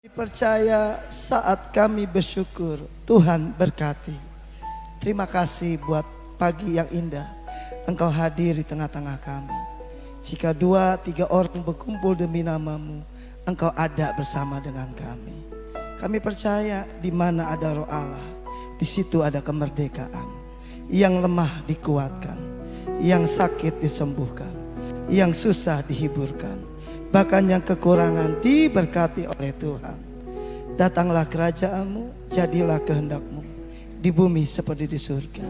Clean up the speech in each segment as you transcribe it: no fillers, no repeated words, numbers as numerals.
Percaya saat kami bersyukur, Tuhan berkati. Terima kasih buat pagi yang indah, Engkau hadir di tengah-tengah kami. Jika 2-3 orang berkumpul demi nama-Mu, Engkau ada bersama dengan kami. Kami percaya di mana ada Roh Allah, di situ ada kemerdekaan. Yang lemah dikuatkan, yang sakit disembuhkan, yang susah dihiburkan. Bahkan yang kekurangan diberkati oleh Tuhan. Datanglah kerajaan-Mu, jadilah kehendak-Mu di bumi seperti di surga.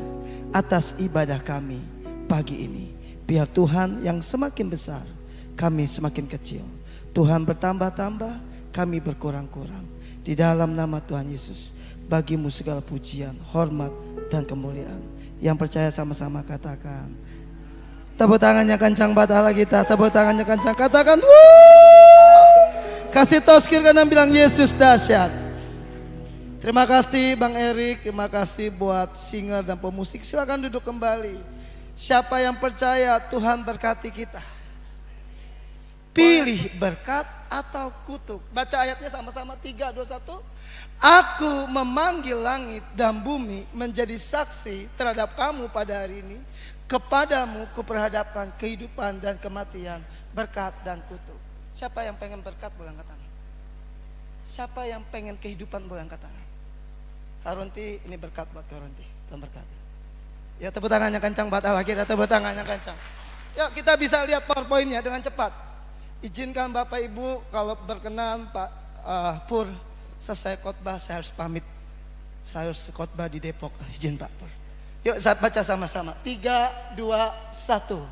Atas ibadah kami pagi ini, biar Tuhan yang semakin besar, kami semakin kecil. Tuhan bertambah-tambah, kami berkurang-kurang. Di dalam nama Tuhan Yesus, bagi-Mu segala pujian, hormat, dan kemuliaan. Yang percaya sama-sama katakan. Tepuk tangannya kencang buat Allah kita. Tepuk tangannya kencang. Katakan wuuu. Kasih tahu sekir kanan bilang Yesus dahsyat. Terima kasih Bang Erik. Terima kasih buat singer dan pemusik. Silakan duduk kembali. Siapa yang percaya Tuhan berkati kita? Pilih berkat atau kutuk. Baca ayatnya sama-sama 3, 2, 1. Aku memanggil langit dan bumi menjadi saksi terhadap kamu pada hari ini. Kepadamu kuperhadapkan kehidupan dan kematian, berkat dan kutuk. Siapa yang pengen berkat boleh angkat tangan. Siapa yang pengen kehidupan boleh angkat tangan. Karonti ini berkat buat Karonti, Tuhan berkati. Ya tepuk tangannya kencang buat Allah kita, tepuk tangannya kencang. Ya kita bisa lihat PowerPoint-nya dengan cepat. Izinkan Bapak Ibu kalau berkenan Pak Pur, selesai khotbah saya harus pamit. Saya harus khotbah di Depok, izin Pak Pur. Yuk saya baca sama-sama. 3, 2, 1.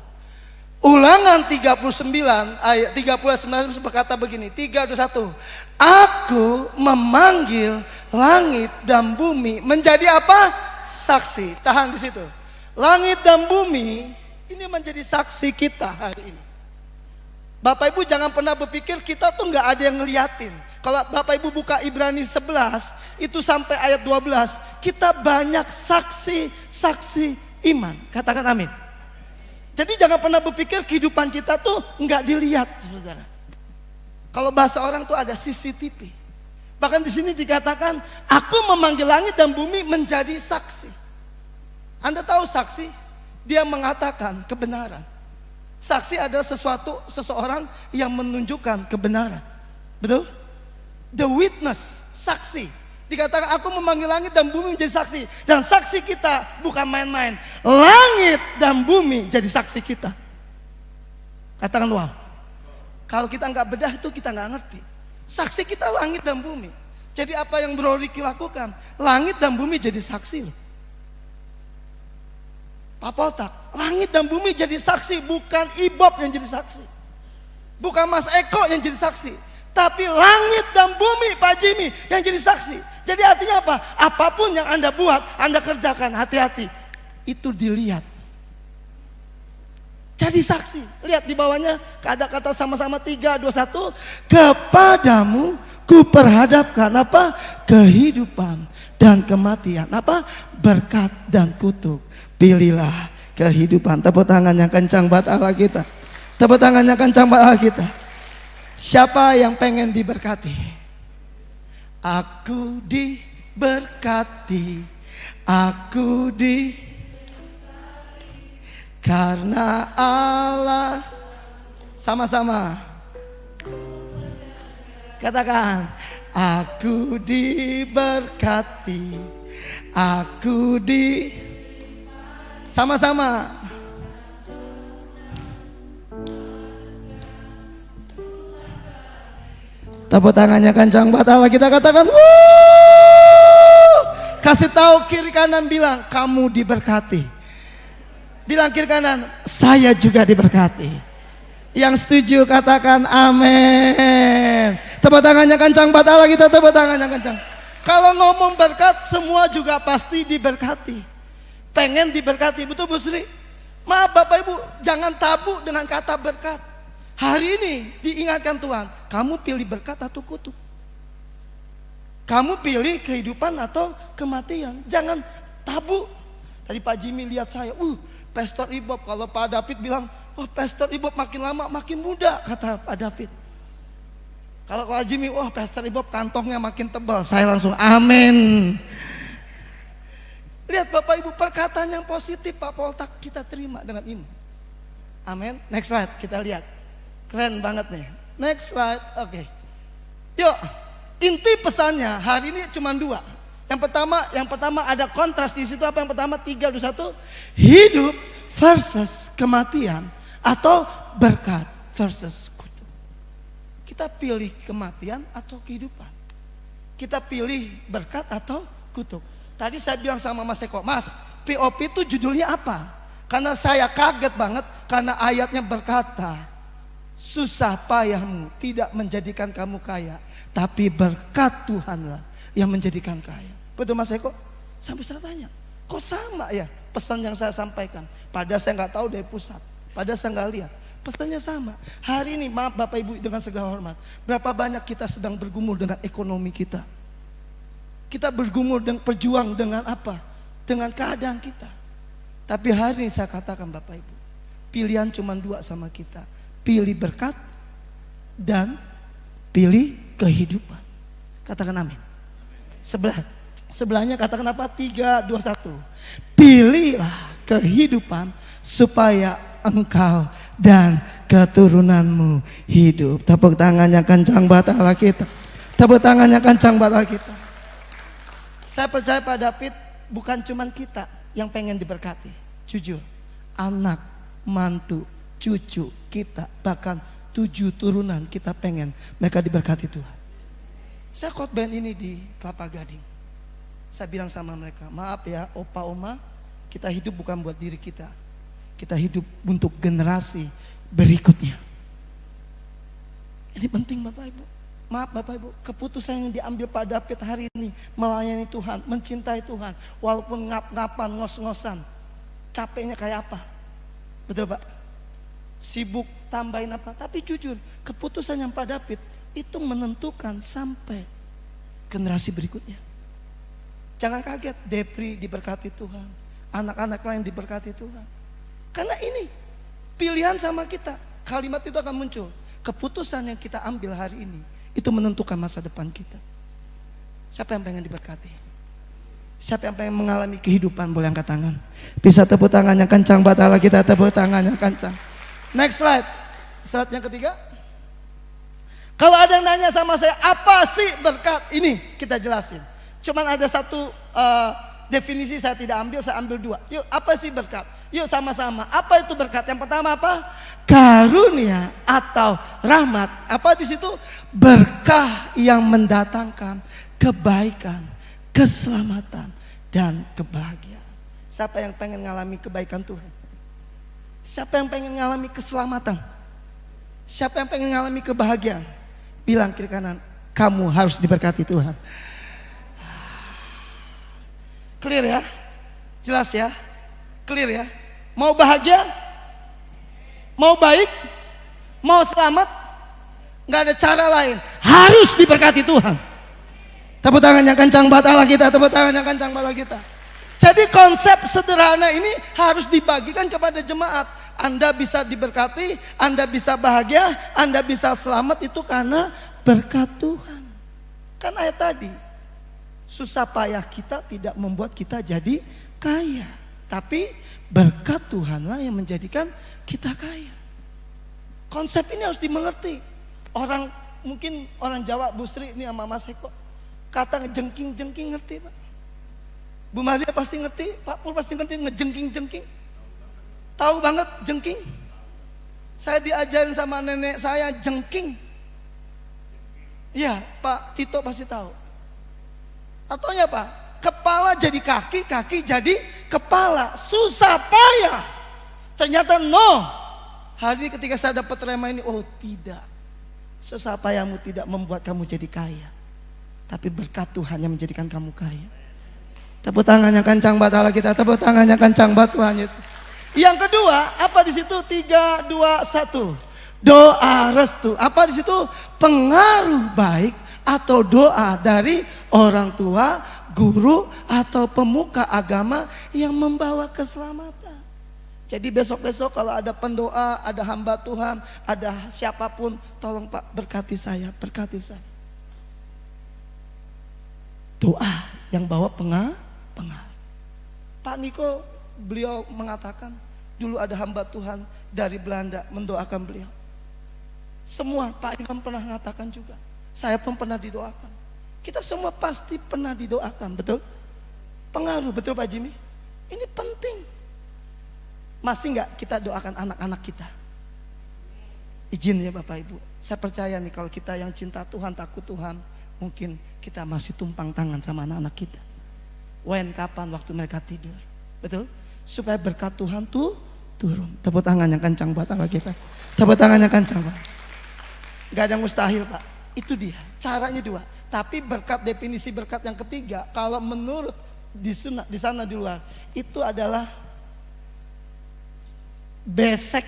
Ulangan 39 ayat 39 berkata begini. 3, 2, 1. Aku memanggil langit dan bumi menjadi apa? Saksi. Tahan di situ. Langit dan bumi ini menjadi saksi kita hari ini. Bapak Ibu jangan pernah berpikir kita tuh nggak ada yang ngeliatin. Kalau Bapak Ibu buka Ibrani 11 itu sampai ayat 12, kita banyak saksi-saksi iman. Katakan amin. Jadi jangan pernah berpikir kehidupan kita tuh nggak dilihat, saudara. Kalau bahasa orang tuh ada CCTV. Bahkan di sini dikatakan, aku memanggil langit dan bumi menjadi saksi. Anda tahu saksi? Dia mengatakan kebenaran. Saksi adalah seseorang yang menunjukkan kebenaran. Betul? The witness, saksi. Dikatakan aku memanggil langit dan bumi menjadi saksi. Dan saksi kita bukan main-main. Langit dan bumi jadi saksi kita. Katakan wow. Kalau kita nggak bedah itu kita nggak ngerti. Saksi kita langit dan bumi. Jadi apa yang Bro Ricky lakukan? Langit dan bumi jadi saksi loh. Pak Poltak, langit dan bumi jadi saksi. Bukan Ibob yang jadi saksi. Bukan Mas Eko yang jadi saksi. Tapi langit dan bumi Pak Jimmy yang jadi saksi. Jadi artinya apa? Apapun yang Anda buat, Anda kerjakan, hati-hati. Itu dilihat. Jadi saksi. Lihat di bawahnya ada kata sama-sama 3, 2, 1. Kepadamu kuperhadapkan apa? Kehidupan dan kematian. Apa? Berkat dan kutuk. Pilihlah kehidupan. Tepuk tangan yang kencang buat Allah kita. Tepuk tangan yang kencang buat Allah kita. Siapa yang pengen diberkati? Aku diberkati. Aku karena Allah. Sama-sama. Katakan. Aku diberkati. Aku sama-sama. Tepuk tangannya kencang buat Allah kita katakan wuuu. Kasih tahu kiri kanan bilang kamu diberkati. Bilang kiri kanan saya juga diberkati. Yang setuju katakan amin. Tepuk tangannya kencang buat Allah kita, tepuk tangannya kencang. Kalau ngomong berkat semua juga pasti diberkati. Pengen diberkati, betul Bu Sri? Maaf Bapak Ibu, jangan tabu dengan kata berkat. Hari ini diingatkan Tuhan, kamu pilih berkat atau kutuk? Kamu pilih kehidupan atau kematian? Jangan tabu. Tadi Pak Jimmy lihat saya, Pastor Ibob. Kalau Pak David bilang, Pastor Ibob makin lama makin muda, kata Pak David. Kalau Pak Jimmy, wah Pastor Ibob kantongnya makin tebal, saya langsung amin. Lihat Bapak Ibu, perkataan yang positif Pak Poltak kita terima dengan iman. Amin. Next slide, kita lihat. Keren banget nih. Next slide, oke. Yuk, inti pesannya hari ini cuma dua. Yang pertama ada kontras di situ. Apa yang pertama? 3, 2, 1. Hidup versus kematian atau berkat versus kutuk. Kita pilih kematian atau kehidupan. Kita pilih berkat atau kutuk. Tadi saya bilang sama Mas Eko, Mas, POP itu judulnya apa? Karena saya kaget banget karena ayatnya berkata, susah payahmu tidak menjadikan kamu kaya, tapi berkat Tuhanlah yang menjadikan kaya. Betul Mas Eko? Sampai saya tanya, kok sama ya pesan yang saya sampaikan? Padahal saya nggak tahu dari pusat, padahal saya nggak lihat. Pesannya sama. Hari ini maaf Bapak Ibu dengan segala hormat, berapa banyak kita sedang bergumul dengan ekonomi kita? Kita bergumul dan berjuang dengan apa? Dengan keadaan kita. Tapi hari ini saya katakan Bapak Ibu, pilihan cuma dua sama kita. Pilih berkat dan pilih kehidupan. Katakan amin. Sebelahnya katakan apa? 3, 2, 1. Pilihlah kehidupan supaya engkau dan keturunanmu hidup. Tepuk tangannya kencang buat Allah kita. Tepuk tangannya kencang buat Allah kita. Saya percaya Pak David, bukan cuman kita yang pengen diberkati. Jujur, anak, mantu, cucu kita, bahkan 7 turunan kita pengen mereka diberkati Tuhan. Saya khotbahin ini di Kelapa Gading. Saya bilang sama mereka, maaf ya opa oma, kita hidup bukan buat diri kita. Kita hidup untuk generasi berikutnya. Ini penting Bapak Ibu. Maaf Bapak Ibu, keputusan yang diambil Pak David hari ini melayani Tuhan, mencintai Tuhan, walaupun ngap-ngapan, ngos-ngosan, capeknya kayak apa? Betul Pak? Sibuk tambahin apa? Tapi jujur, keputusan yang Pak David itu menentukan sampai generasi berikutnya. Jangan kaget, Depri diberkati Tuhan, anak-anak lain diberkati Tuhan. Karena ini pilihan sama kita, kalimat itu akan muncul. Keputusan yang kita ambil hari ini itu menentukan masa depan kita. Siapa yang pengen diberkati? Siapa yang pengen mengalami kehidupan? Boleh angkat tangan. Bisa tepuk tangannya kencang buat Allah kita, tepuk tangannya kencang. Next slide. Slide yang ketiga. Kalau ada yang nanya sama saya, apa sih berkat? Ini kita jelasin. Cuman ada satu definisi saya tidak ambil, saya ambil 2. Yuk, apa sih berkat? Yuk sama-sama. Apa itu berkat? Yang pertama apa? Karunia atau rahmat. Apa di situ? Berkah yang mendatangkan kebaikan, keselamatan, dan kebahagiaan. Siapa yang pengen ngalami kebaikan Tuhan? Siapa yang pengen ngalami keselamatan? Siapa yang pengen ngalami kebahagiaan? Bilang kiri kanan, kamu harus diberkati Tuhan. Clear ya? Jelas ya? Clear ya? Mau bahagia? Mau baik? Mau selamat? Gak ada cara lain. Harus diberkati Tuhan. Tepuk tangan yang kencang buat Allah kita. Tepuk tangan yang kencang buat Allah kita. Jadi konsep sederhana ini harus dibagikan kepada jemaat. Anda bisa diberkati, Anda bisa bahagia, Anda bisa selamat itu karena berkat Tuhan. Kan ayat tadi, susah payah kita tidak membuat kita jadi kaya, tapi berkat Tuhanlah yang menjadikan kita kaya. Konsep ini harus dimengerti. Mungkin orang Jawa, Bu Sri ini sama Mas Eko, kata ngejengking-jengking ngerti Pak? Bu Maria pasti ngerti, Pak Pur pasti ngerti ngejengking-jengking. Tahu banget jengking. Saya diajarin sama nenek saya jengking. Iya, Pak Tito pasti tahu. Ataunya apa? Kepala jadi kaki, kaki jadi kepala. Susah payah. Ternyata no. Hari ini ketika saya dapat rema ini, oh tidak. Susah payahmu tidak membuat kamu jadi kaya, tapi berkat Tuhan yang menjadikan kamu kaya. Tepuk tangannya kencang buat Allah kita. Tepuk tangannya kencang buat Tuhan Yesus. Yang kedua, apa di situ? 3, 2, 1. Doa restu. Apa di situ? Pengaruh baik atau doa dari orang tua, guru atau pemuka agama yang membawa keselamatan. Jadi besok-besok kalau ada pendoa, ada hamba Tuhan, ada siapapun, tolong Pak berkati saya, berkati saya. Doa yang bawa pengaruh. Pak Niko, beliau mengatakan, dulu ada hamba Tuhan dari Belanda mendoakan beliau. Semua, Pak Ivan pernah mengatakan juga, saya pun pernah didoakan. Kita semua pasti pernah didoakan, betul? Pengaruh, betul Pak Jimmy? Ini penting. Masih nggak kita doakan anak-anak kita? Izin ya Bapak Ibu, saya percaya nih kalau kita yang cinta Tuhan, takut Tuhan, mungkin kita masih tumpang tangan sama anak-anak kita. Kapan waktu mereka tidur, betul? Supaya berkat Tuhan tuh turun. Tepuk tangan yang kencang buat Allah kita. Tepuk tangan yang kencang Pak. Gak ada yang mustahil Pak. Itu dia, caranya dua. Tapi berkat, definisi berkat yang ketiga, kalau menurut di sana di luar, itu adalah besek,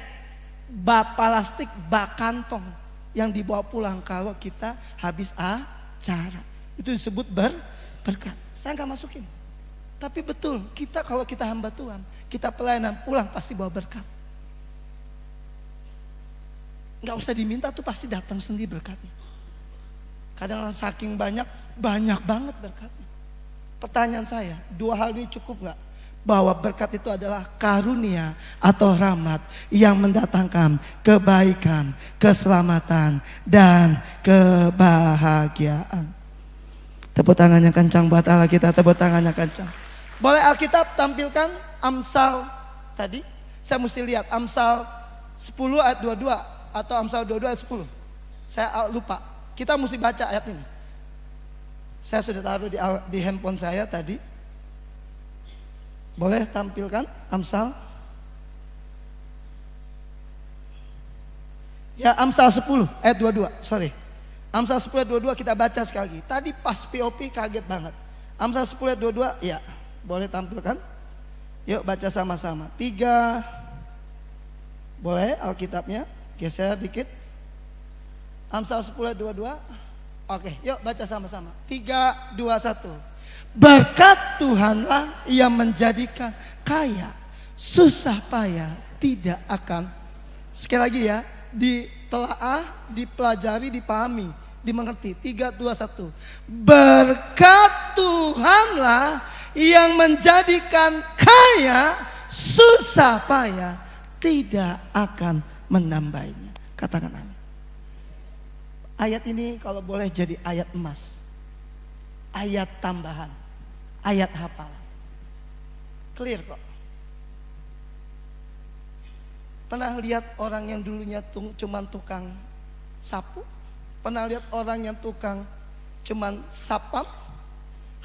bak plastik, bak kantong yang dibawa pulang kalau kita habis acara. Itu disebut berkat. Saya nggak masukin. Tapi betul, kita kalau kita hamba Tuhan, kita pelayanan pulang pasti bawa berkat. Nggak usah diminta tuh pasti datang sendiri berkatnya. Kadang saking banyak banget berkatnya. Pertanyaan saya, dua hal ini cukup nggak? Bahwa berkat itu adalah karunia atau rahmat yang mendatangkan kebaikan, keselamatan, dan kebahagiaan. Tepuk tangannya kencang buat Allah kita, tepuk tangannya kencang. Boleh Alkitab tampilkan Amsal tadi? Saya mesti lihat Amsal 10 ayat 22 atau Amsal 22 ayat 10. Saya lupa. Kita mesti baca ayat ini. Saya sudah taruh di handphone saya tadi. Boleh tampilkan Amsal? Ya, Amsal 10 ayat 22, sorry. Amsal 10 ayat 22 kita baca sekali lagi. Tadi pas POP kaget banget. Amsal 10 ayat 22, ya. Boleh tampilkan? Yuk baca sama-sama. 3. Boleh Alkitabnya geser dikit. Amsal 10 ayat 22. Oke, yuk baca sama-sama. 3, 2, 1. Berkat Tuhanlah yang menjadikan kaya, susah payah tidak akan. Sekali lagi ya, ditelaah, dipelajari, dipahami, dimengerti. 3, 2, 1. Berkat Tuhanlah yang menjadikan kaya, susah payah tidak akan menambahnya. Katakan amin. Ayat ini kalau boleh jadi ayat emas, ayat tambahan, ayat hafalan. Clear kok. Pernah lihat orang yang dulunya cuman tukang sapu? Pernah lihat orang yang tukang cuman sapam?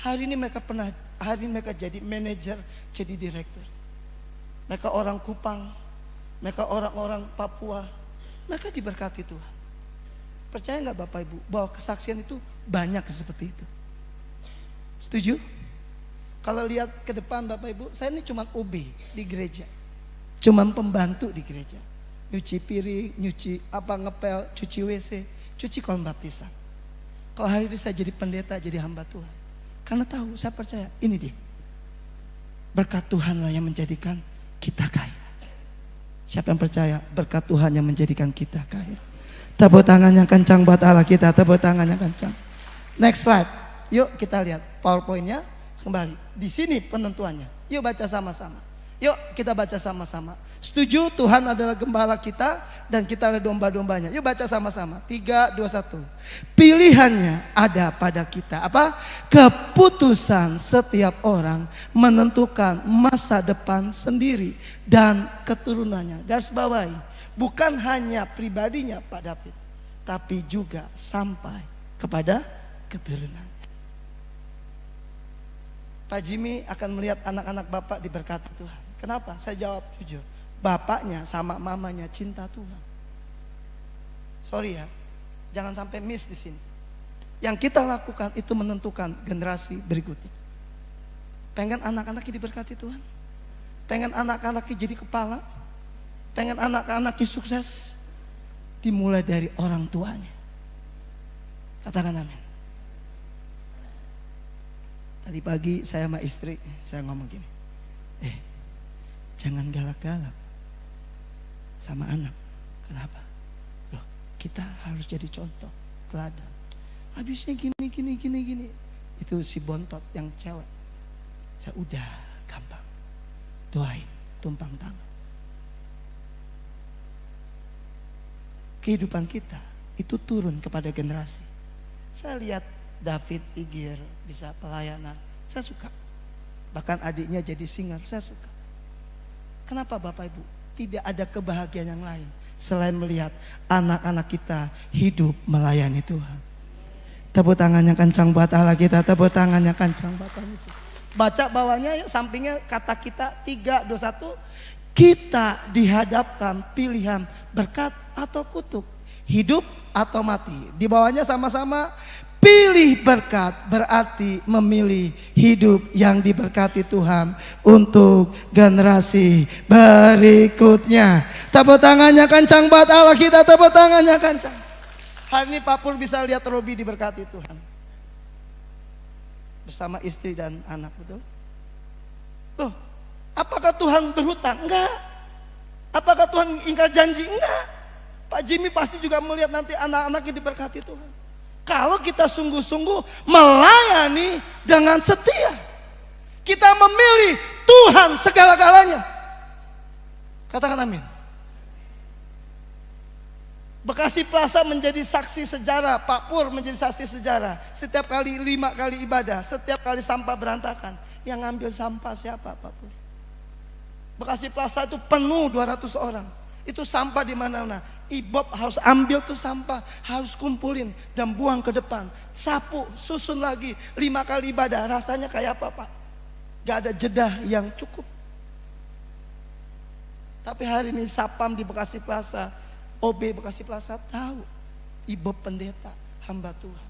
Hari ini mereka jadi manajer, jadi direktur. Mereka orang Kupang, mereka orang-orang Papua, mereka diberkati Tuhan. Percaya nggak Bapak Ibu bahwa kesaksian itu banyak seperti itu? Setuju? Kalau lihat ke depan Bapak Ibu, saya ini cuma OB di gereja, cuma pembantu di gereja, nyuci piring, nyuci ngepel, cuci WC, cuci kolam baptisan. Kalau hari ini saya jadi pendeta, jadi hamba Tuhan, karena tahu, saya percaya ini dia, berkat Tuhanlah yang menjadikan kita kaya. Siapa yang percaya berkat Tuhan yang menjadikan kita kaya? Tepuk tangan yang kencang buat Allah kita, tepuk tangan yang kencang. Next slide. Yuk kita lihat PowerPoint-nya kembali. Di sini penentuannya. Yuk baca sama-sama. Yuk kita baca sama-sama. Setuju Tuhan adalah gembala kita dan kita ada domba-dombanya. Yuk baca sama-sama. 3, 2, 1. Pilihannya ada pada kita. Apa? Keputusan setiap orang menentukan masa depan sendiri dan keturunannya. Garis bawahi. Bukan hanya pribadinya Pak David, tapi juga sampai kepada keturunan. Pak Jimmy akan melihat anak-anak Bapak diberkati Tuhan. Kenapa? Saya jawab jujur. Bapaknya sama mamanya cinta Tuhan. Sorry ya, jangan sampai miss di sini. Yang kita lakukan itu menentukan generasi berikutnya. Pengen anak-anaknya diberkati Tuhan? Pengen anak-anaknya jadi kepala? Pengen anak-anaknya sukses? Dimulai dari orang tuanya. Katakan amin. Tadi pagi saya sama istri, saya ngomong gini, jangan galak-galak. sama anak. Kenapa? Loh, kita harus jadi contoh, teladan. Habisnya gini. Itu si bontot yang cewek. Saya udah gampang. Doain, tumpang tangan. Kehidupan kita itu turun kepada generasi. Saya lihat David Igir bisa pelayanan, saya suka. Bahkan adiknya jadi singer, saya suka. Kenapa Bapak Ibu? Tidak ada kebahagiaan yang lain selain melihat anak-anak kita hidup melayani Tuhan. Tepuk tangannya kencang buat Allah kita, tepuk tangannya kencang buat Allah Yesus. Baca bawahnya yuk, sampingnya kata kita 3, 2, 1. Kita dihadapkan pilihan berkat atau kutuk, hidup atau mati. Di bawahnya sama-sama pilih berkat, berarti memilih hidup yang diberkati Tuhan untuk generasi berikutnya. Tepuk tangannya kencang buat Allah kita, tepuk tangannya kencang. Hari ini Pak Pur bisa lihat Robi diberkati Tuhan bersama istri dan anak, betul? Loh, apakah Tuhan berhutang? Enggak. Apakah Tuhan ingkar janji? Enggak. Pak Jimmy pasti juga melihat nanti anak-anaknya diberkati Tuhan. Kalau kita sungguh-sungguh melayani dengan setia, kita memilih Tuhan segala-galanya. Katakan amin. Bekasi Plaza menjadi saksi sejarah, Pak Pur menjadi saksi sejarah. Setiap kali 5 kali ibadah, setiap kali sampah berantakan, yang ngambil sampah siapa, Pak Pur? Bekasi Plaza itu penuh 200 orang. Itu sampah di mana-mana. Ibob harus ambil tuh sampah, harus kumpulin dan buang ke depan. Sapu, susun lagi 5 kali ibadah. Rasanya kayak apa, Pak? Gak ada jeda yang cukup. Tapi hari ini Sapam di Bekasi Plaza, OB Bekasi Plaza tahu Ibob pendeta, hamba Tuhan.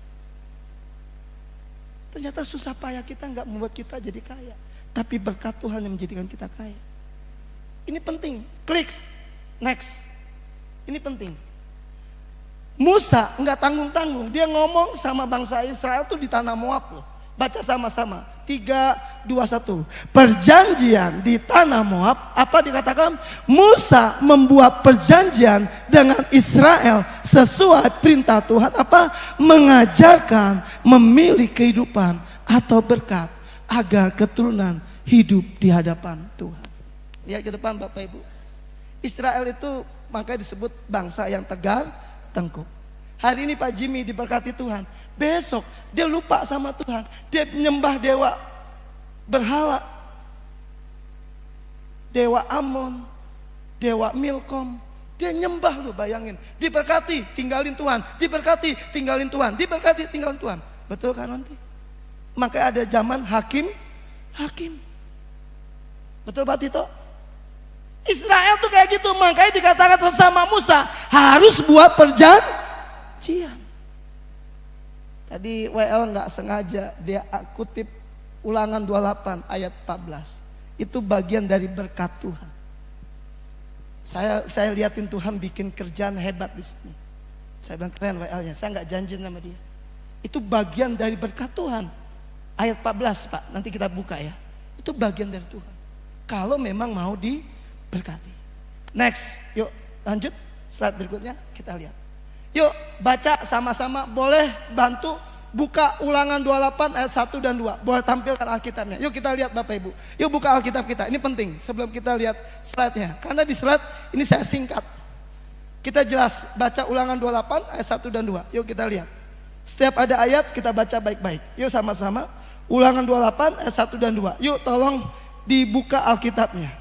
Ternyata susah payah kita gak membuat kita jadi kaya, tapi berkat Tuhan yang menjadikan kita kaya. Ini penting. Klik. Next. Ini penting. Musa enggak tanggung-tanggung, dia ngomong sama bangsa Israel tuh di tanah Moab loh. Baca sama-sama. 3, 2, 1. Perjanjian di tanah Moab, apa dikatakan? Musa membuat perjanjian dengan Israel sesuai perintah Tuhan, apa? Mengajarkan memilih kehidupan atau berkat agar keturunan hidup di hadapan Tuhan. Lihat ke depan Bapak Ibu. Israel itu makanya disebut bangsa yang tegar, tengkuk. Hari ini Pak Jimmy diberkati Tuhan. Besok dia lupa sama Tuhan. Dia menyembah dewa berhala. Dewa Amon, dewa Milkom. Dia nyembah lu, bayangin. Diberkati, tinggalin Tuhan. Diberkati, tinggalin Tuhan. Diberkati, tinggalin Tuhan. Betul kan nanti? Makanya ada zaman hakim. Betul Pak Tito? Israel tuh kayak gitu, makanya dikatakan sama Musa harus buat perjanjian. Tadi WL nggak sengaja dia kutip Ulangan 28 ayat 14. Itu bagian dari berkat Tuhan. Saya liatin Tuhan bikin kerjaan hebat di sini. Saya bilang keren WL-nya, saya nggak janji sama dia. Itu bagian dari berkat Tuhan. Ayat 14 Pak, nanti kita buka ya. Itu bagian dari Tuhan. Kalau memang mau diberkati. Next, yuk lanjut slide berikutnya kita lihat. Yuk baca sama-sama, boleh bantu buka Ulangan 28 ayat 1 dan 2. Boleh tampilkan Alkitabnya. Yuk kita lihat Bapak Ibu. Yuk buka Alkitab kita. Ini penting sebelum kita lihat slide-nya. Karena di slide ini saya singkat. Kita jelas baca Ulangan 28 ayat 1 dan 2. Yuk kita lihat. Setiap ada ayat kita baca baik-baik. Yuk sama-sama. Ulangan 28 ayat 1 dan 2. Yuk tolong dibuka Alkitabnya.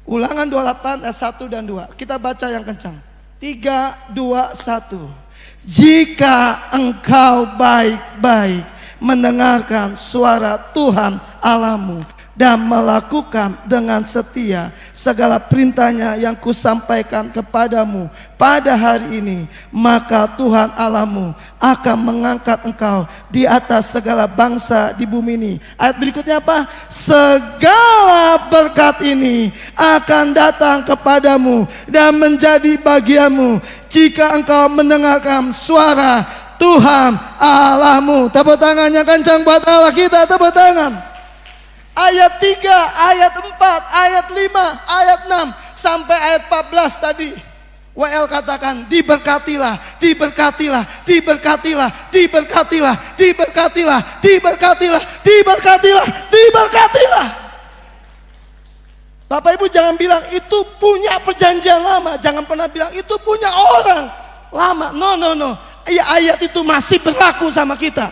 Ulangan 28 ayat 1 dan 2. Kita baca yang kencang. 3, 2, 1. Jika engkau baik-baik mendengarkan suara Tuhan Allahmu dan melakukan dengan setia segala perintahnya yang kusampaikan kepadamu pada hari ini, maka Tuhan Allahmu akan mengangkat engkau di atas segala bangsa di bumi ini. Ayat berikutnya apa? Segala berkat ini akan datang kepadamu dan menjadi bagianmu jika engkau mendengarkan suara Tuhan Allahmu. Tepuk tangannya kencang buat Allah kita, tepuk tangan. Ayat 3, ayat 4, ayat 5, ayat 6. sampai ayat 14 tadi. WL katakan diberkatilah, diberkatilah, diberkatilah, diberkatilah, diberkatilah, diberkatilah, diberkatilah, diberkatilah. Bapak Ibu jangan bilang itu punya perjanjian lama, jangan pernah bilang itu punya orang lama. No, no, no. Ya, ayat itu masih berlaku sama kita.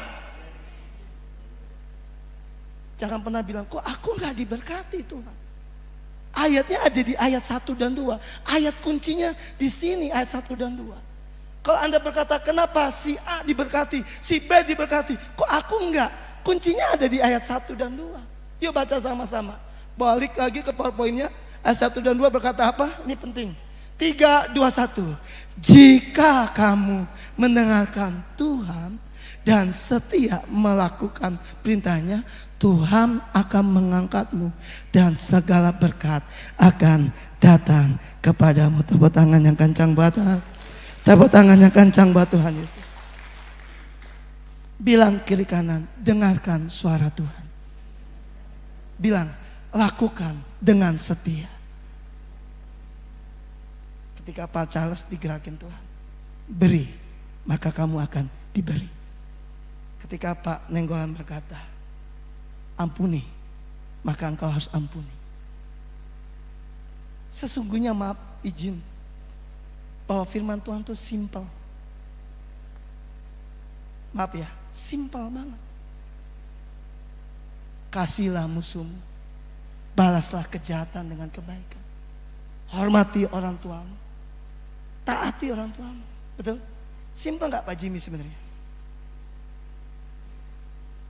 Jangan pernah bilang kok aku nggak diberkati Tuhan. Ayatnya ada di ayat 1 dan 2. Ayat kuncinya di sini ayat 1 dan 2. Kalau Anda berkata kenapa si A diberkati, si B diberkati, kok aku enggak? Kuncinya ada di ayat 1 dan 2. Yuk baca sama-sama. Balik lagi ke PowerPoint-nya. Ayat 1 dan 2 berkata apa? Ini penting. 3, 2, 1. Jika kamu mendengarkan Tuhan dan setia melakukan perintahnya, Tuhan akan mengangkatmu dan segala berkat akan datang kepadamu. Tepuk tangan yang kencang buat Tuhan. Tepuk tangan yang kencang buat Tuhan Yesus. Bilang kiri kanan, dengarkan suara Tuhan. Bilang, lakukan dengan setia. Ketika Pak Charles digerakin Tuhan, beri, maka kamu akan diberi. Ketika Pak Nenggolan berkata, ampuni, maka engkau harus ampuni. Sesungguhnya maaf, izin, bahwa firman Tuhan itu simpel. Maaf ya, simpel banget. Kasihlah musuhmu, balaslah kejahatan dengan kebaikan. Hormati orang tuamu, taati orang tuamu. Betul? Simpel gak Pak Jimmy sebenarnya?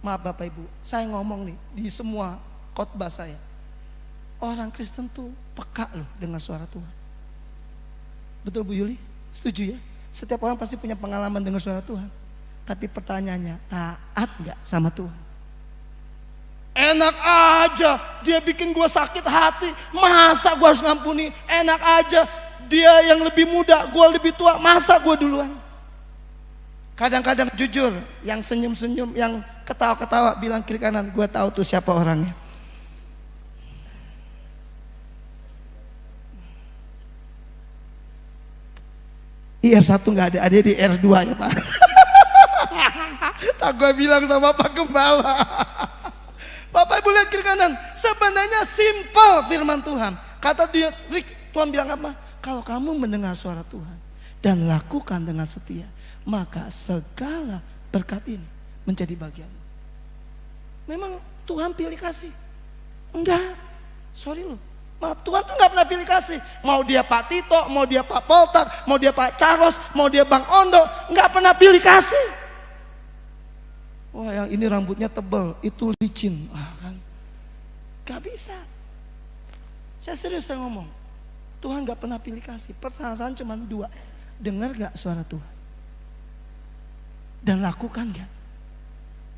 Maaf Bapak Ibu, saya ngomong nih di semua khotbah saya. Orang Kristen tuh peka loh dengan suara Tuhan. Betul Bu Yuli? Setuju ya? Setiap orang pasti punya pengalaman dengan suara Tuhan. Tapi pertanyaannya, taat gak sama Tuhan? Enak aja, dia bikin gue sakit hati, masa gue harus ngampuni? Enak aja, dia yang lebih muda, gue lebih tua, masa gue duluan? Kadang-kadang jujur, yang senyum-senyum, yang ketawa-ketawa, bilang kiri kanan, gue tahu tuh siapa orangnya. IR1 gak ada di R2 ya Pak. Tak gue bilang sama Pak Gembala. Bapak Ibu lihat kiri kanan, sebenarnya simpel firman Tuhan. Kata dia, Tuhan bilang apa? Kalau kamu mendengar suara Tuhan dan lakukan dengan setia, maka segala berkat ini menjadi bagian. Memang Tuhan pilih kasih? Enggak, sorry loh. Maaf, Tuhan tuh nggak pernah pilih kasih. Mau dia Pak Tito, mau dia Pak Poltak, mau dia Pak Charles, mau dia Bang Ondo, nggak pernah pilih kasih. Wah yang ini rambutnya tebal, itu licin, kan? Gak bisa. Saya serius saya ngomong. Tuhan nggak pernah pilih kasih. Pertanyaan cuma 2. Dengar gak suara Tuhan? Dan lakukan gak?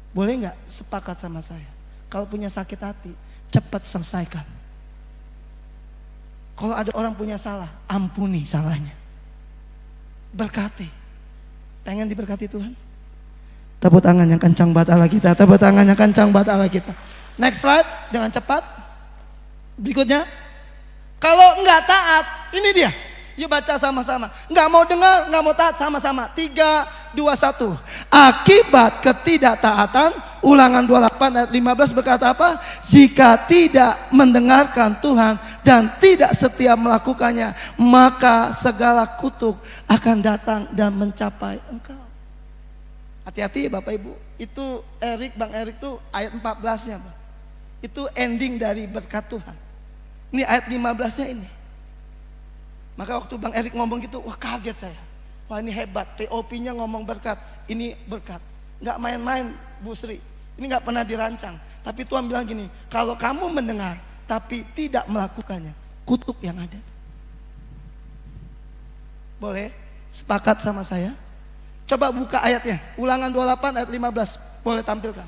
Boleh gak sepakat sama saya? Kalau punya sakit hati, cepat selesaikan. Kalau ada orang punya salah, ampuni salahnya. Berkati. Pengen diberkati Tuhan? Tepuk tangan yang kencang buat Allah kita. Tepuk tangan yang kencang buat Allah kita. Next slide, dengan cepat. Berikutnya. Kalau enggak taat, ini dia. Yuk baca sama-sama. Enggak mau dengar, enggak mau taat, sama-sama. 3, 2, 1. Akibat ketidaktaatan, Ulangan 28 ayat 15 berkata apa? Jika tidak mendengarkan Tuhan dan tidak setia melakukannya, maka segala kutuk akan datang dan mencapai engkau. Hati-hati Bapak Ibu. Itu Bang Erik tuh ayat 14-nya. Itu ending dari berkat Tuhan. Ini ayat 15-nya ini. Maka waktu Bang Erik ngomong gitu, wah kaget saya. Wah ini hebat, POP-nya ngomong berkat, ini berkat. Gak main-main Bu Sri, ini gak pernah dirancang. Tapi Tuhan bilang gini, kalau kamu mendengar tapi tidak melakukannya, kutuk yang ada. Boleh sepakat sama saya? Coba buka ayatnya, Ulangan 28 ayat 15, boleh tampilkan.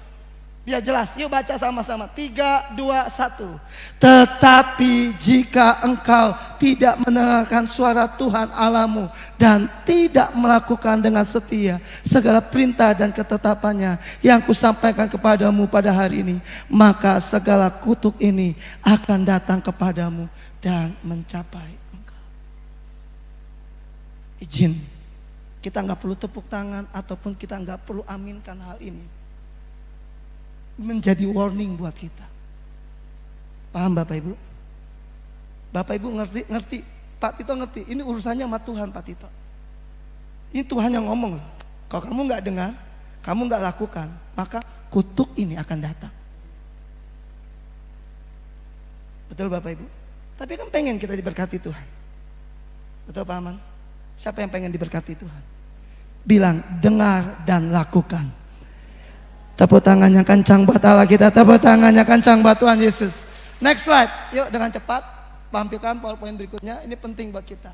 Biar jelas, yuk baca sama-sama. 3, 2, 1. Tetapi jika engkau tidak mendengarkan suara Tuhan Allahmu dan tidak melakukan dengan setia segala perintah dan ketetapannya yang kusampaikan kepadamu pada hari ini, maka segala kutuk ini akan datang kepadamu dan mencapai izin. Kita nggak perlu tepuk tangan ataupun kita nggak perlu aminkan hal ini. Menjadi warning buat kita. Paham Bapak Ibu? Bapak Ibu ngerti, Pak Tito ngerti. Ini urusannya sama Tuhan Pak Tito. Ini Tuhan yang ngomong. Kalau kamu nggak dengar, kamu nggak lakukan, maka kutuk ini akan datang. Betul Bapak Ibu? Tapi kan pengen kita diberkati Tuhan. Betul Pak Aman? Siapa yang pengen diberkati Tuhan? Bilang dengar dan lakukan. Tepuk tangannya kencang buat Allah kita. Tepuk tangannya kencang buat Tuhan Yesus. Next slide. Yuk dengan cepat tampilkan PowerPoint berikutnya. Ini penting buat kita.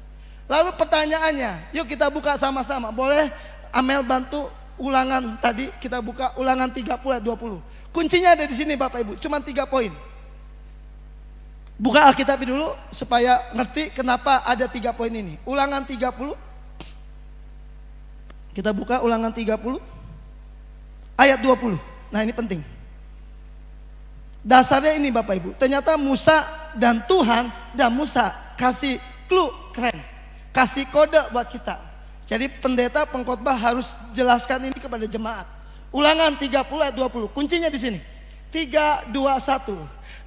Lalu pertanyaannya, yuk kita buka sama-sama. Boleh Amel bantu ulangan tadi, kita buka ulangan 30 ayat 20. Kuncinya ada di sini Bapak Ibu, cuma 3 poin. Buka Alkitab dulu supaya ngerti kenapa ada 3 poin ini. Ulangan 30. Kita buka ulangan 30 ayat 20. Nah ini penting. Dasarnya ini Bapak Ibu. Ternyata Musa dan Tuhan dan Musa kasih clue keren. Kasih kode buat kita. Jadi pendeta pengkhotbah harus jelaskan ini kepada jemaat. Ulangan 30 ayat 20. Kuncinya di sini. 3, 2, 1.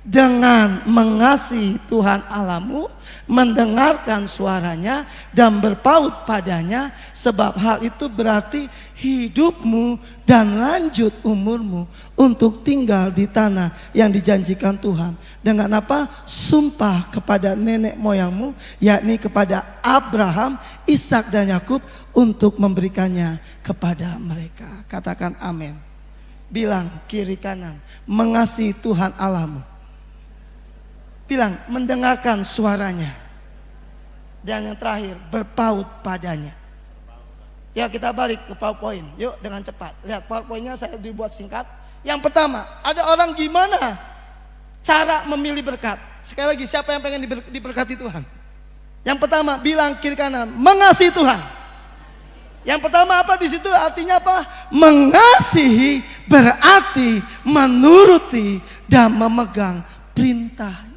Dengan mengasihi Tuhan Allahmu, mendengarkan suaranya dan berpaut padanya, sebab hal itu berarti hidupmu dan lanjut umurmu untuk tinggal di tanah yang dijanjikan Tuhan. Dengan apa? Sumpah kepada nenek moyangmu, yakni kepada Abraham, Ishak dan Yakub, untuk memberikannya kepada mereka. Katakan amin. Bilang kiri kanan, mengasihi Tuhan Allahmu. Bilang mendengarkan suaranya. Dan yang terakhir, berpaut padanya. Ya kita balik ke PowerPoint. Yuk dengan cepat. Lihat PowerPointnya saya dibuat singkat. Yang pertama, ada orang gimana cara memilih berkat. Sekali lagi, siapa yang pengen diberkati Tuhan? Yang pertama, bilang kiri kanan, mengasihi Tuhan. Yang pertama apa di situ? Artinya apa? Mengasihi berarti menuruti dan memegang perintahnya.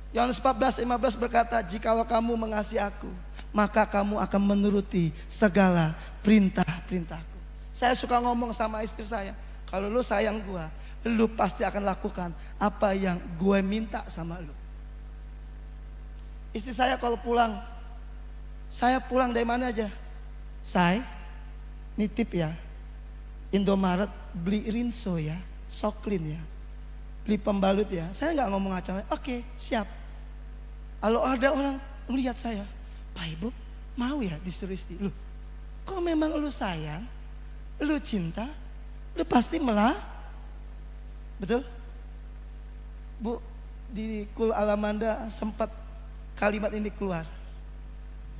Yohanes 14:15 berkata, jikalau kamu mengasihi aku, maka kamu akan menuruti segala perintah-perintahku. Saya suka ngomong sama istri saya, kalau lu sayang gua, lu pasti akan lakukan apa yang gue minta sama lu. Istri saya kalau pulang, saya pulang dari mana aja, saya nitip ya, Indomaret beli rinso ya, Soklin ya, beli pembalut ya. Saya nggak ngomong acam, oke siap. Kalau ada orang melihat saya, Pak Ibu mau ya disuruh istri, lu kok memang lu sayang, lu cinta, lu pasti betul? Bu, di Kul Alamanda sempat kalimat ini keluar.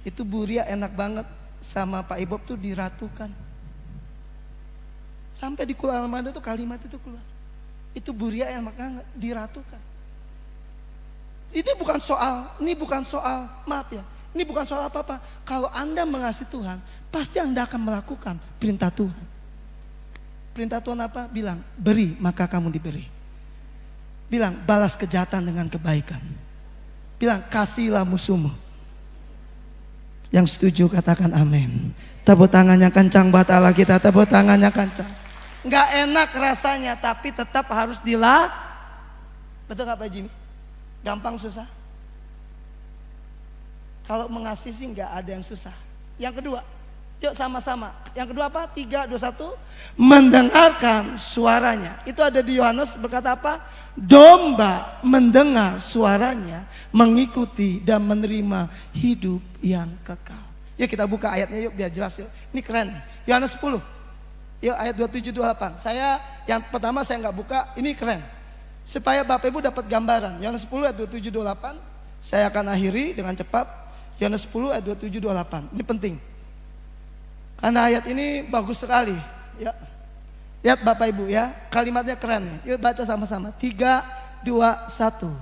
Itu Bu Ria enak banget sama Pak Ibob tuh diratukan. Sampai di Kul Alamanda tuh kalimat itu keluar. Itu Bu Ria enak banget diratukan. Ini bukan soal, maaf ya, ini bukan soal apa-apa. Kalau Anda mengasihi Tuhan, pasti Anda akan melakukan perintah Tuhan. Perintah Tuhan apa? Bilang, beri maka kamu diberi. Bilang, balas kejahatan dengan kebaikan. Bilang, kasihilah musuhmu. Yang setuju katakan amin. Tepuk tangannya kencang buat Allah kita, tepuk tangannya kencang. Nggak enak rasanya, tapi tetap harus Betul nggak Pak Jimmy? Gampang susah? Kalau mengasihi sih nggak ada yang susah. Yang kedua, yuk sama-sama. Yang kedua apa? 3, 2, 1. Mendengarkan suaranya. Itu ada di Yohanes berkata apa? Domba mendengar suaranya, mengikuti dan menerima hidup yang kekal. Yuk kita buka ayatnya yuk biar jelas yuk. Ini keren. Yohanes 10. Yuk ayat 27, 28. Saya yang pertama saya nggak buka. Ini keren. Supaya Bapak Ibu dapat gambaran. Yohanes 10 ayat 27, 28. Saya akan akhiri dengan cepat. Yohanes 10 ayat 27, 28. Ini penting. Karena ayat ini bagus sekali. Ya. Lihat Bapak Ibu ya. Kalimatnya keren ya. Yuk baca sama-sama. 3, 2, 1.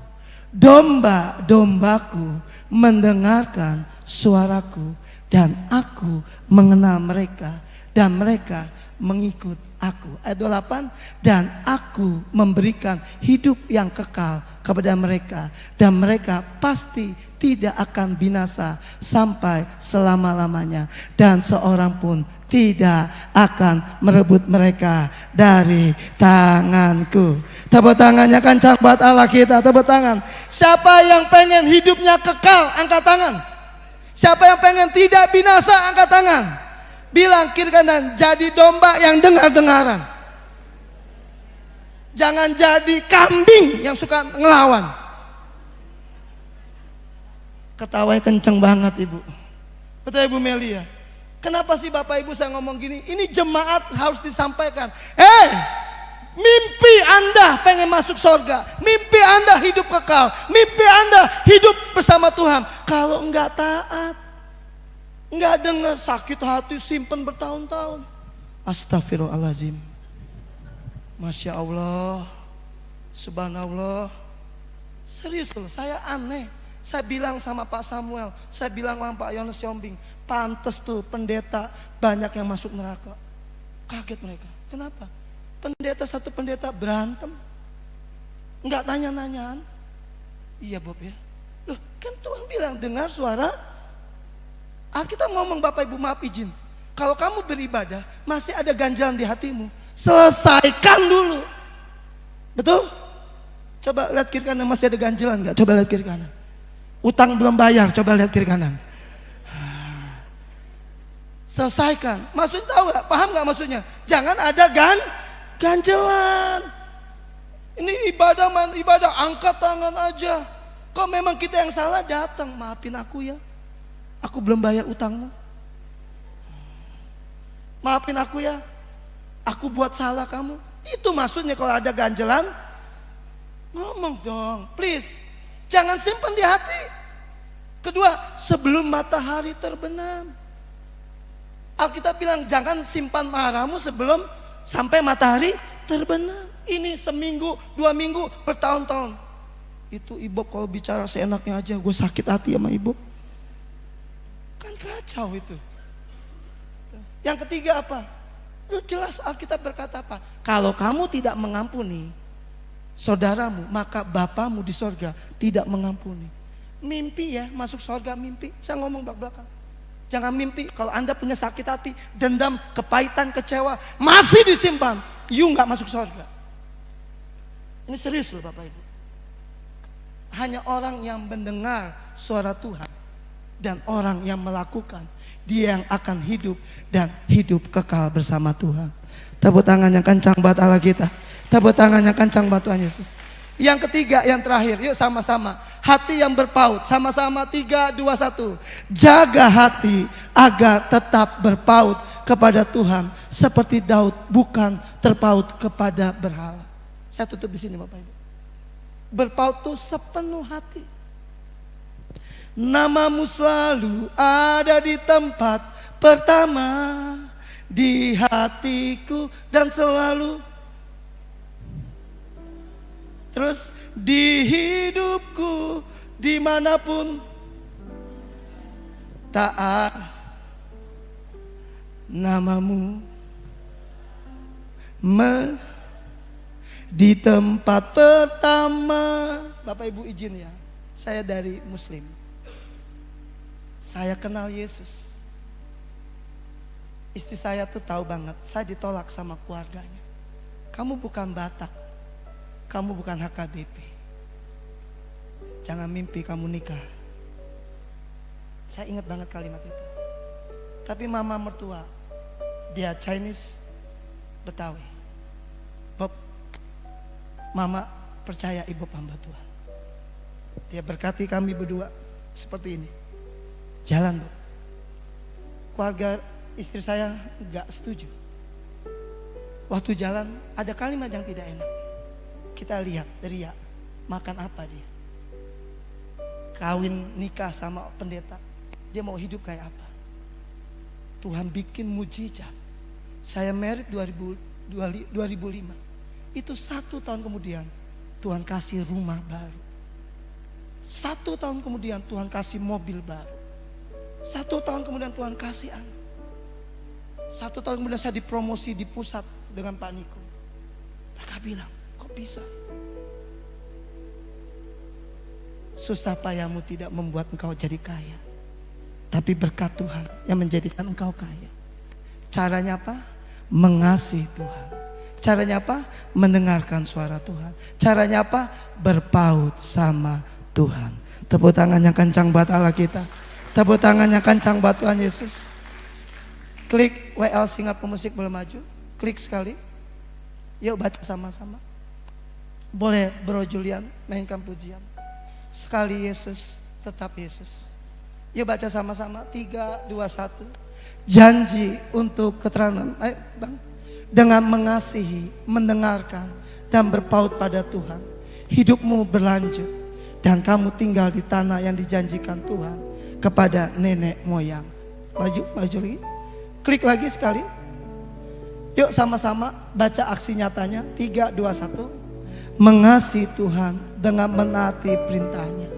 Domba-dombaku mendengarkan suaraku dan aku mengenal mereka dan mereka mengikut aku. Ayat 28, dan aku memberikan hidup yang kekal kepada mereka, dan mereka pasti tidak akan binasa sampai selama-lamanya, dan seorang pun tidak akan merebut mereka dari tanganku. Tepuk tangannya kencang buat Allah kita, tepuk tangan. Siapa yang pengen hidupnya kekal, angkat tangan. Siapa yang pengen tidak binasa, angkat tangan. Bilang kiri kanan, jadi domba yang dengar-dengaran. Jangan jadi kambing yang suka ngelawan. Ketawanya kenceng banget Ibu. Betul Ibu Melia? Kenapa sih Bapak Ibu saya ngomong gini? Ini jemaat harus disampaikan. Mimpi Anda pengen masuk surga, mimpi Anda hidup kekal, mimpi Anda hidup bersama Tuhan. Kalau enggak taat, enggak dengar, sakit hati simpen bertahun-tahun. Astagfirullahaladzim. Masya Allah, subhanallah. Serius loh, saya aneh. Saya bilang sama Pak Samuel, saya bilang sama Pak Yones Yombing, pantes tuh pendeta banyak yang masuk neraka. Kaget mereka. Kenapa? Satu pendeta berantem, nggak tanya-nanyaan. Iya Bob ya. Loh, kan Tuhan bilang dengar suara. Alkitab ngomong, Bapak Ibu maaf izin, kalau kamu beribadah masih ada ganjalan di hatimu, selesaikan dulu. Betul? Coba lihat kiri kanan, masih ada ganjalan nggak? Coba lihat kiri kanan. Utang belum bayar, coba lihat kiri kanan. Selesaikan. Maksudnya tahu gak? Paham gak maksudnya? Jangan ada ganjelan. Ini ibadah, angkat tangan aja. Kok memang kita yang salah, datang, maafin aku ya, aku belum bayar utangmu. Maafin aku ya, aku buat salah kamu. Itu maksudnya kalau ada ganjelan. Ngomong dong, please. Jangan simpan di hati. Kedua, sebelum matahari terbenam. Alkitab bilang jangan simpan marahmu sebelum sampai matahari terbenam. Ini seminggu, 2 minggu, bertahun-tahun. Itu Ibu kalau bicara seenaknya aja, gue sakit hati sama Ibu. Kan kacau itu. Yang ketiga apa? Jelas Alkitab berkata apa? Kalau kamu tidak mengampuni saudaramu, maka Bapamu di sorga tidak mengampuni. Mimpi ya, masuk sorga mimpi. Saya ngomong belakang. Jangan mimpi kalau Anda punya sakit hati, dendam, kepahitan, kecewa, masih disimpan, you gak masuk sorga. Ini serius loh Bapak Ibu. Hanya orang yang mendengar suara Tuhan dan orang yang melakukan, dia yang akan hidup dan hidup kekal bersama Tuhan. Tepuk tangan yang kencang buat Allah kita. Tepuk tangannya kencang buat Tuhan Yesus. Yang ketiga, yang terakhir, yuk sama-sama. Hati yang berpaut, sama-sama 3, 2, 1. Jaga hati agar tetap berpaut kepada Tuhan seperti Daud, bukan terpaut kepada berhala. Saya tutup di sini Bapak Ibu. Berpaut tuh sepenuh hati. Namamu selalu ada di tempat pertama di hatiku dan selalu terus di hidupku dimanapun taat namamu di tempat pertama. Bapak Ibu izin ya, saya dari Muslim, saya kenal Yesus. Istri saya tuh tahu banget, saya ditolak sama keluarganya. Kamu bukan Batak, kamu bukan HKBP, jangan mimpi kamu nikah. Saya ingat banget kalimat itu. Tapi mama mertua, dia Chinese Betawi. Bob, mama percaya ibu hamba Tuhan. Dia berkati kami berdua seperti ini. Jalan Bob. Keluarga istri saya gak setuju. Waktu jalan ada kalimat yang tidak enak. Kita lihat, teriak, makan apa dia? Kawin nikah sama pendeta, dia mau hidup kayak apa? Tuhan bikin mujizat. Saya married 2005. Itu 1 tahun kemudian Tuhan kasih rumah baru. 1 tahun kemudian Tuhan kasih mobil baru. 1 tahun kemudian Tuhan kasih anak. 1 tahun kemudian saya dipromosi di pusat dengan Pak Niko. Mereka bilang, kok bisa? Susah payahmu tidak membuat engkau jadi kaya, tapi berkat Tuhan yang menjadikan engkau kaya. Caranya apa? Mengasihi Tuhan. Caranya apa? Mendengarkan suara Tuhan. Caranya apa? Berpaut sama Tuhan. Tepuk tangan yang kencang buat Allah kita. Tepuk tangan yang kencang buat Tuhan Yesus. Klik WL Singap Pemusik boleh maju. Klik sekali. Yuk baca sama-sama. Boleh Bro Julian mainkan pujian. Sekali Yesus, tetap Yesus. Yuk baca sama-sama. 3, 2, 1. Janji untuk keterangan. Bang. Dengan mengasihi, mendengarkan, dan berpaut pada Tuhan, hidupmu berlanjut. Dan kamu tinggal di tanah yang dijanjikan Tuhan kepada nenek moyang. Maju lagi. Klik lagi sekali. Yuk sama-sama baca aksi nyatanya. 3, 2, 1. Mengasihi Tuhan dengan menaati perintahnya,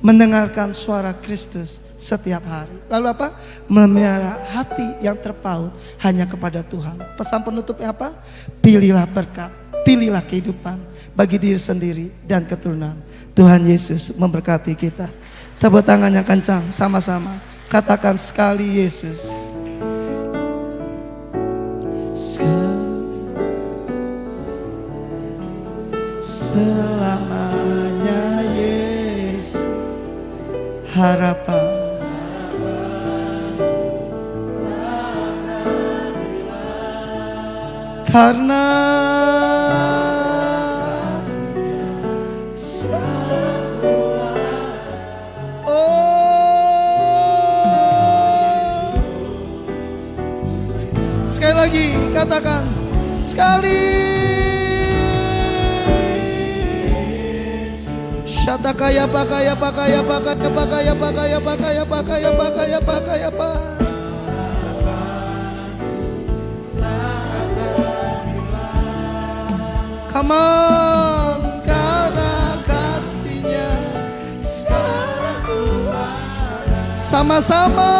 mendengarkan suara Kristus setiap hari. Lalu apa? Memelihara hati yang terpaut hanya kepada Tuhan. Pesan penutupnya apa? Pilihlah berkat, pilihlah kehidupan bagi diri sendiri dan keturunan. Tuhan Yesus memberkati kita. Tepuk tangan yang kencang sama-sama. Katakan sekali Yesus. Selamanya Yesus, harapan. Karena sekali lagi katakan sekali. Shatakaya pakaya pakaya pakaya pakaya pakaya pakaya pakaya pakaya pakaya pakaya. Come on, karena kasihnya sama-sama.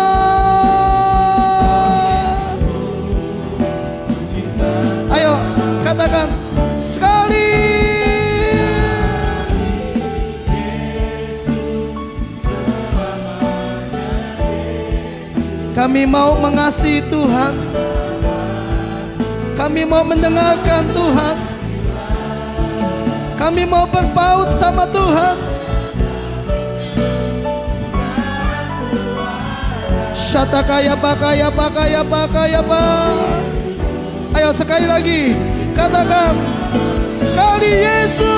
Ayo katakan sekali. Kami mau mengasihi Tuhan. Kami mau mendengarkan Tuhan. Kami mau berpaut sama Tuhan. Shatakaya pakaya pakaya pakaya pak. Ayo sekali lagi katakan sekali Yesus.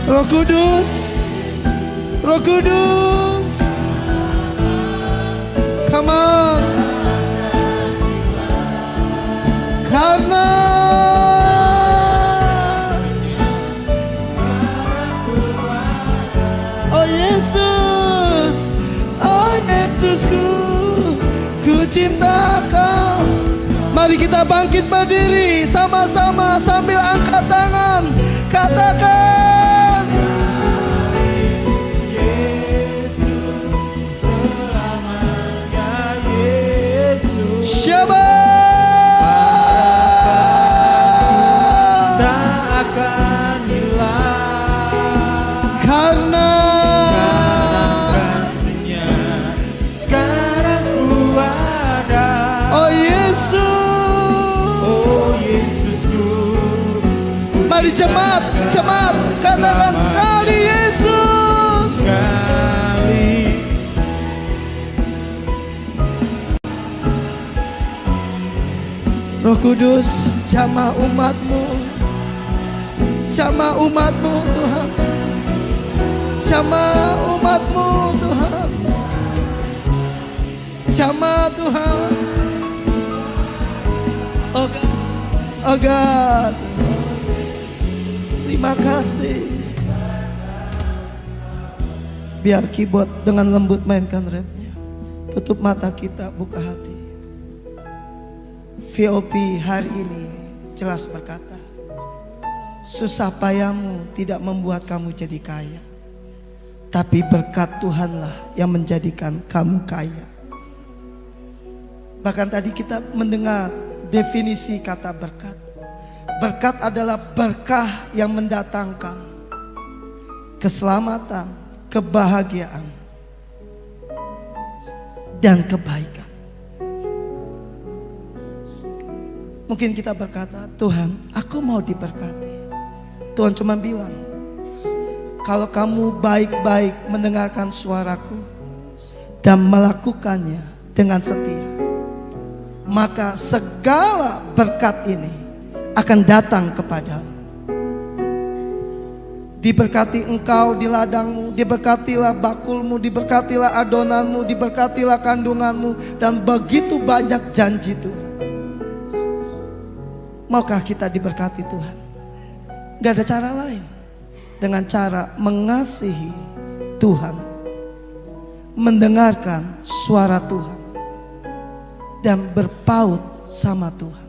Roh Kudus, Roh Kudus, come on. Karena oh Yesus, oh Yesusku, ku cinta Kau. Mari kita bangkit berdiri sama-sama sambil angkat tangan. Katakan Yesus, selamanya Yesus. Shabbat. Mari jemaat, jemaat, katakan sekali Yesus. Sekali. Roh Kudus, jamah umat-Mu, jamah umat-Mu Tuhan, jamah umat-Mu Tuhan, jamah Tuhan. Oh God, oh God. Terima kasih. Biar keyboard dengan lembut mainkan rapnya. Tutup mata kita, buka hati. VOP hari ini jelas berkata, susah payahmu tidak membuat kamu jadi kaya, tapi berkat Tuhanlah yang menjadikan kamu kaya. Bahkan tadi kita mendengar definisi kata berkat. Berkat adalah berkah yang mendatangkan keselamatan, kebahagiaan, dan kebaikan. Mungkin kita berkata, Tuhan, aku mau diberkati. Tuhan cuma bilang, kalau kamu baik-baik mendengarkan suaraku dan melakukannya dengan setia, maka segala berkat ini akan datang kepadamu. Diberkati engkau di ladangmu, diberkatilah bakulmu, diberkatilah adonanmu, diberkatilah kandunganmu, dan begitu banyak janji Tuhan. Maukah kita diberkati Tuhan? Gak ada cara lain dengan cara mengasihi Tuhan, mendengarkan suara Tuhan, dan berpaut sama Tuhan.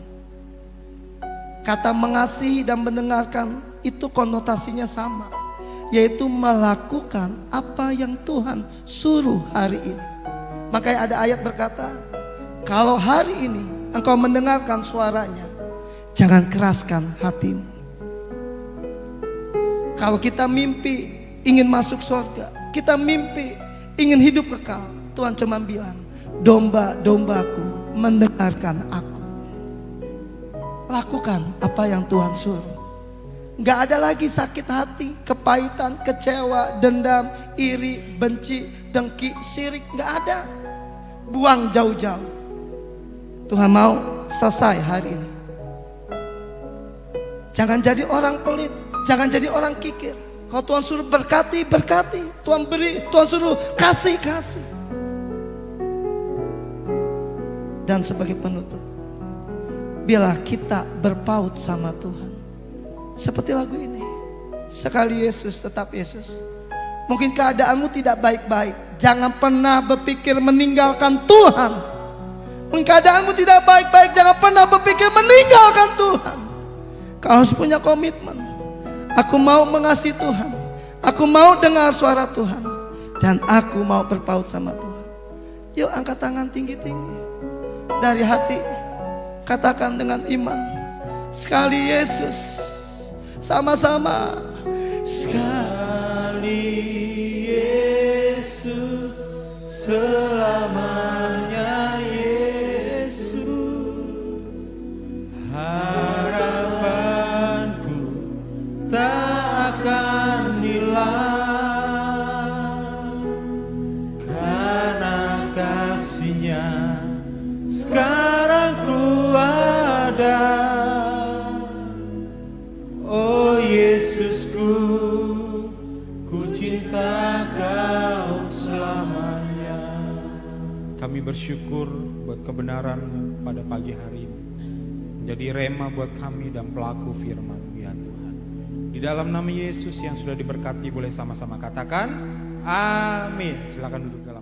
Kata mengasihi dan mendengarkan itu konotasinya sama, yaitu melakukan apa yang Tuhan suruh hari ini. Makanya ada ayat berkata, kalau hari ini engkau mendengarkan suaranya, jangan keraskan hatimu. Kalau kita mimpi ingin masuk surga, kita mimpi ingin hidup kekal, Tuhan cuma bilang, domba-dombaku mendengarkan aku. Lakukan apa yang Tuhan suruh. Gak ada lagi sakit hati, kepahitan, kecewa, dendam, iri, benci, dengki, syirik. Gak ada. Buang jauh-jauh. Tuhan mau selesai hari ini. Jangan jadi orang pelit, jangan jadi orang kikir. Kalau Tuhan suruh berkati, berkati. Tuhan beri, Tuhan suruh kasih, kasih. Dan sebagai penutup, bila kita berpaut sama Tuhan, seperti lagu ini, sekali Yesus tetap Yesus. Mungkin keadaanmu tidak baik-baik, jangan pernah berpikir meninggalkan Tuhan. Mungkin keadaanmu tidak baik-baik, jangan pernah berpikir meninggalkan Tuhan. Kau harus punya komitmen. Aku mau mengasihi Tuhan, aku mau dengar suara Tuhan, dan aku mau berpaut sama Tuhan. Yuk angkat tangan tinggi-tinggi. Dari hati katakan dengan iman, sekali Yesus. Sama-sama. Sekali Yesus, selamanya Yesus. Harapanku tak akan hilang, karena kasih-Nya sekarang ku ada. Oh Yesusku, ku cinta Kau selamanya. Kami bersyukur buat kebenaran-Mu pada pagi hari ini, menjadi rema buat kami dan pelaku firman-Mu ya Tuhan. Di dalam nama Yesus yang sudah diberkati, boleh sama-sama katakan amin. Silakan duduk dalam